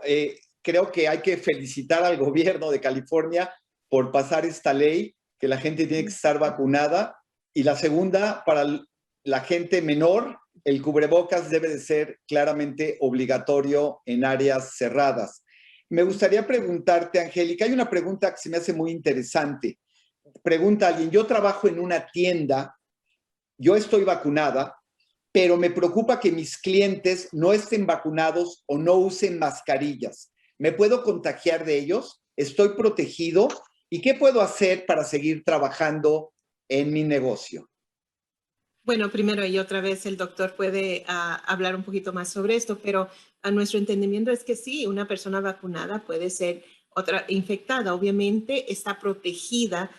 creo que hay que felicitar al gobierno de California por pasar esta ley, que la gente tiene que estar vacunada. Y la segunda, para la gente menor, el cubrebocas debe de ser claramente obligatorio en áreas cerradas. Me gustaría preguntarte, Angélica, hay una pregunta que se me hace muy interesante. Pregunta alguien, yo trabajo en una tienda, yo estoy vacunada, pero me preocupa que mis clientes no estén vacunados o no usen mascarillas. ¿Me puedo contagiar de ellos? ¿Estoy protegido? ¿Y qué puedo hacer para seguir trabajando en mi negocio? Bueno, primero y otra vez el doctor puede hablar un poquito más sobre esto, pero a nuestro entendimiento es que sí, una persona vacunada puede ser otra infectada. Obviamente está protegida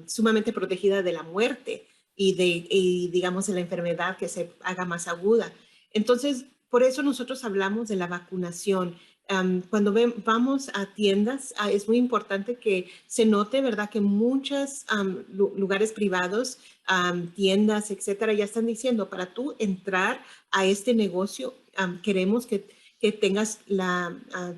sumamente protegida de la muerte y digamos, de la enfermedad que se haga más aguda. Entonces, por eso nosotros hablamos de la vacunación. cuando vamos a tiendas, es muy importante que se note, ¿verdad?, que muchos lugares privados, tiendas, etcétera, ya están diciendo, para tú entrar a este negocio, queremos que tengas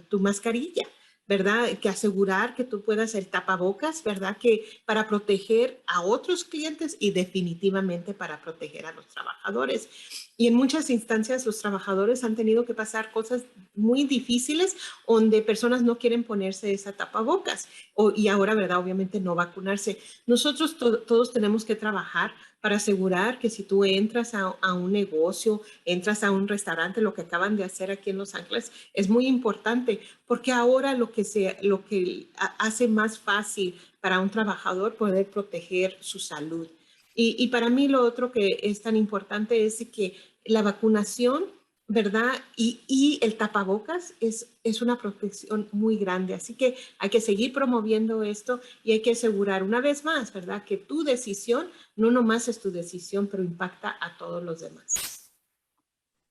tu mascarilla, ¿verdad? Que asegurar que tú puedas el tapabocas, ¿verdad? Que para proteger a otros clientes y definitivamente para proteger a los trabajadores. Y en muchas instancias los trabajadores han tenido que pasar cosas muy difíciles donde personas no quieren ponerse esa tapabocas y ahora, ¿verdad? Obviamente no vacunarse. Nosotros todos tenemos que trabajar para asegurar que si tú entras a un negocio, entras a un restaurante, lo que acaban de hacer aquí en Los Ángeles es muy importante, porque ahora lo que hace más fácil para un trabajador poder proteger su salud. Y para mí lo otro que es tan importante es que la vacunación, ¿verdad? Y el tapabocas es una protección muy grande. Así que hay que seguir promoviendo esto y hay que asegurar una vez más, ¿verdad?, que tu decisión no nomás es tu decisión, pero impacta a todos los demás.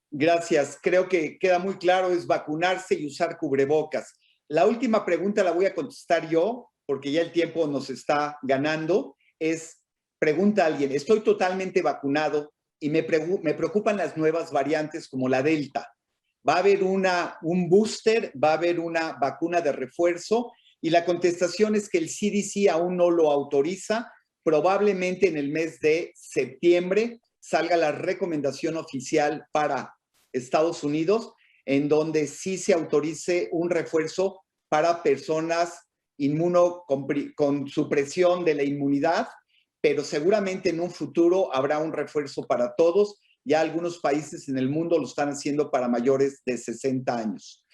Gracias. Creo que queda muy claro, es vacunarse y usar cubrebocas. La última pregunta la voy a contestar yo, porque ya el tiempo nos está ganando. Pregunta a alguien, estoy totalmente vacunado y me preocupan las nuevas variantes como la Delta. ¿Va a haber un booster? ¿Va a haber una vacuna de refuerzo? Y la contestación es que el CDC aún no lo autoriza. Probablemente en el mes de septiembre salga la recomendación oficial para Estados Unidos, en donde sí se autorice un refuerzo para personas con supresión de la inmunidad, pero seguramente en un futuro habrá un refuerzo para todos. Ya algunos países en el mundo lo están haciendo para mayores de 60 años.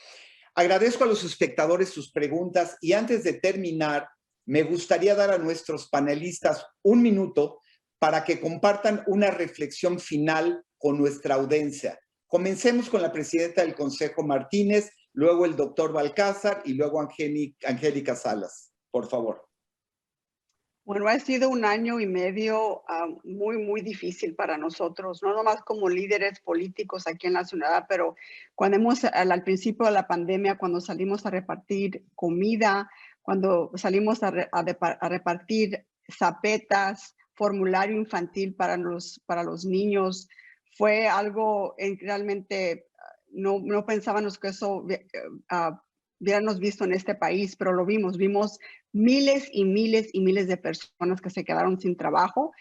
Agradezco a los espectadores sus preguntas y antes de terminar, me gustaría dar a nuestros panelistas un minuto para que compartan una reflexión final con nuestra audiencia. Comencemos con la presidenta del Consejo Martínez, luego el doctor Balcázar y luego Angélica Salas. Por favor. Bueno, ha sido un año y medio muy, muy difícil para nosotros, no nomás como líderes políticos aquí en la ciudad, pero cuando al principio de la pandemia, cuando salimos a repartir comida, cuando salimos a repartir zapetas, formulario infantil para los niños, fue algo realmente, no pensábamos que eso hubiéramos visto en este país, pero lo vimos miles y miles y miles de personas que se quedaron sin trabajo,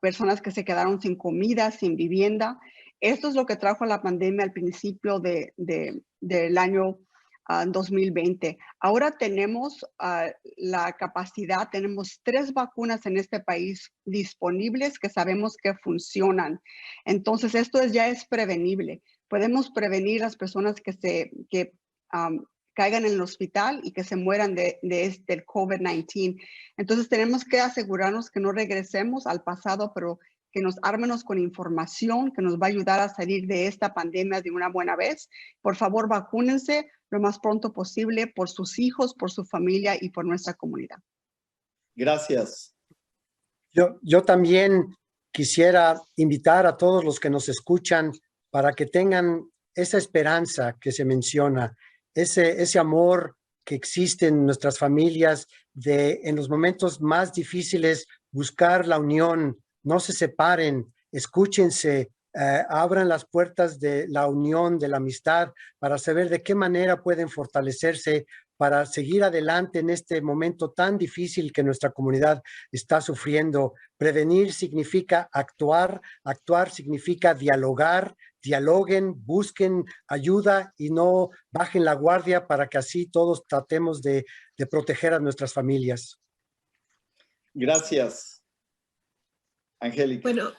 personas que se quedaron sin comida, sin vivienda. Esto es lo que trajo la pandemia al principio del año 2020. Ahora tenemos la capacidad, tenemos 3 vacunas en este país disponibles que sabemos que funcionan. Entonces, esto ya es prevenible. Podemos prevenir las personas que caigan en el hospital y que se mueran del COVID-19. Entonces tenemos que asegurarnos que no regresemos al pasado, pero que nos armemos con información que nos va a ayudar a salir de esta pandemia de una buena vez. Por favor, vacúnense lo más pronto posible por sus hijos, por su familia y por nuestra comunidad. Gracias. Yo también quisiera invitar a todos los que nos escuchan para que tengan esa esperanza que se menciona, ese amor que existe en nuestras familias, de en los momentos más difíciles buscar la unión, no se separen, escúchense, abran las puertas de la unión, de la amistad, para saber de qué manera pueden fortalecerse para seguir adelante en este momento tan difícil que nuestra comunidad está sufriendo. Prevenir significa actuar, actuar significa dialogar, dialoguen, busquen ayuda y no bajen la guardia para que así todos tratemos de proteger a nuestras familias. Gracias. Angélica. Bueno,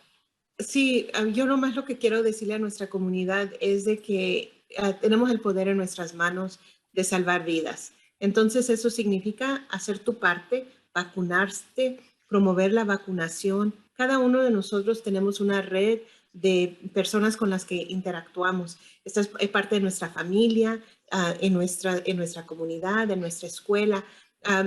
sí, yo nomás lo que quiero decirle a nuestra comunidad es de que tenemos el poder en nuestras manos de salvar vidas. Entonces eso significa hacer tu parte, vacunarte, promover la vacunación. Cada uno de nosotros tenemos una red de personas con las que interactuamos. Esta es parte de nuestra familia, en nuestra comunidad, en nuestra escuela.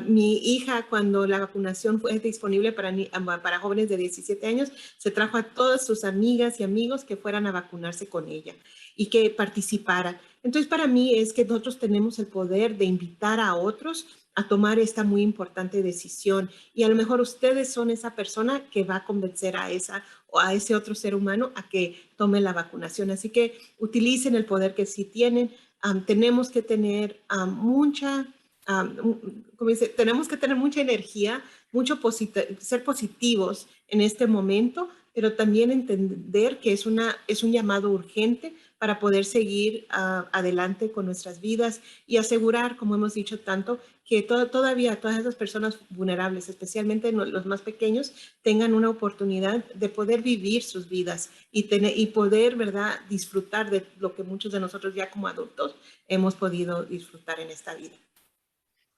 Mi hija, cuando la vacunación fue disponible para jóvenes de 17 años, se trajo a todas sus amigas y amigos que fueran a vacunarse con ella y que participaran. Entonces, para mí es que nosotros tenemos el poder de invitar a otros a tomar esta muy importante decisión. Y a lo mejor ustedes son esa persona que va a convencer a ese otro ser humano a que tome la vacunación. Así que utilicen el poder que sí tienen. Tenemos que tener como dice, tenemos que tener mucha energía, ser positivos en este momento, pero también entender que es un llamado urgente para poder seguir adelante con nuestras vidas y asegurar, como hemos dicho tanto, que todavía todas esas personas vulnerables, especialmente los más pequeños, tengan una oportunidad de poder vivir sus vidas y poder, ¿verdad?, disfrutar de lo que muchos de nosotros ya como adultos hemos podido disfrutar en esta vida.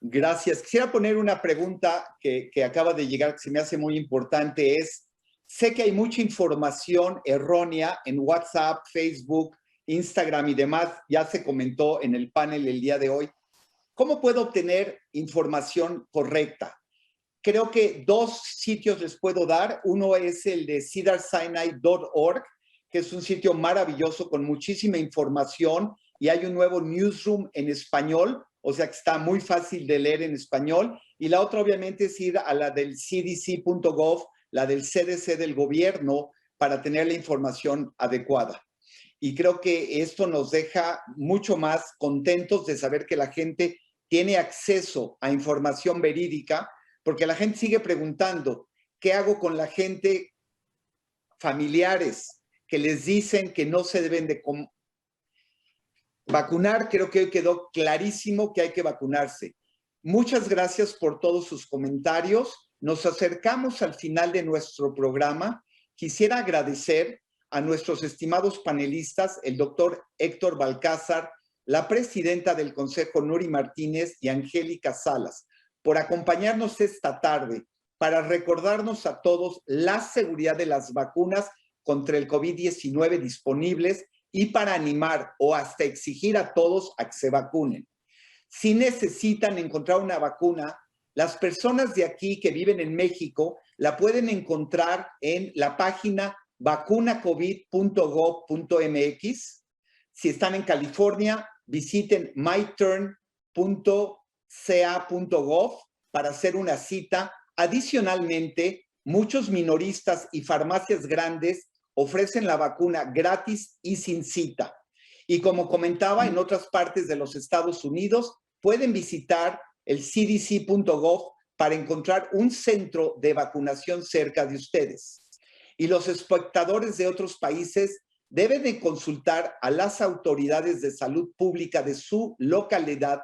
Gracias. Quisiera poner una pregunta que acaba de llegar, que se me hace muy importante. Sé que hay mucha información errónea en WhatsApp, Facebook, Instagram y demás. Ya se comentó en el panel el día de hoy. ¿Cómo puedo obtener información correcta? Creo que 2 sitios les puedo dar. Uno es el de cedarsinai.org, que es un sitio maravilloso con muchísima información, y hay un nuevo newsroom en español, o sea que está muy fácil de leer en español. Y la otra obviamente es ir a la del cdc.gov, la del CDC del gobierno, para tener la información adecuada. Y creo que esto nos deja mucho más contentos de saber que la gente tiene acceso a información verídica, porque la gente sigue preguntando, ¿qué hago con la gente, familiares, que les dicen que no se deben de vacunar? Creo que hoy quedó clarísimo que hay que vacunarse. Muchas gracias por todos sus comentarios. Nos acercamos al final de nuestro programa. Quisiera agradecer a nuestros estimados panelistas, el doctor Héctor Balcázar, la presidenta del Consejo, Nuri Martínez, y Angélica Salas, por acompañarnos esta tarde para recordarnos a todos la seguridad de las vacunas contra el COVID-19 disponibles y para animar o hasta exigir a todos a que se vacunen. Si necesitan encontrar una vacuna, las personas de aquí que viven en México la pueden encontrar en la página vacunacovid.gov.mx. Si están en California, visiten myturn.ca.gov para hacer una cita. Adicionalmente, muchos minoristas y farmacias grandes ofrecen la vacuna gratis y sin cita. Y como comentaba, en otras partes de los Estados Unidos pueden visitar el cdc.gov para encontrar un centro de vacunación cerca de ustedes. Y los espectadores de otros países deben de consultar a las autoridades de salud pública de su localidad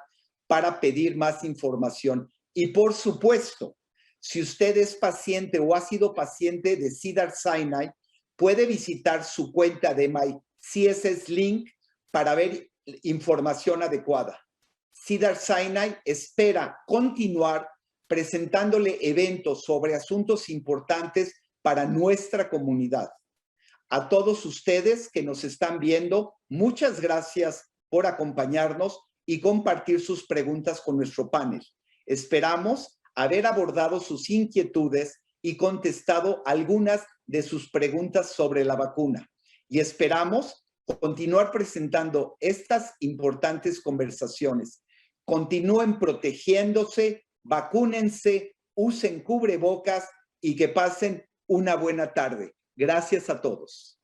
para pedir más información. Y por supuesto, si usted es paciente o ha sido paciente de Cedars-Sinai, puede visitar su cuenta de MyCSS Link para ver información adecuada. Cedars-Sinai espera continuar presentándole eventos sobre asuntos importantes para nuestra comunidad. A todos ustedes que nos están viendo, muchas gracias por acompañarnos y compartir sus preguntas con nuestro panel. Esperamos haber abordado sus inquietudes y contestado algunas de sus preguntas sobre la vacuna. Y esperamos continuar presentando estas importantes conversaciones. Continúen protegiéndose, vacúnense, usen cubrebocas y que pasen una buena tarde. Gracias a todos.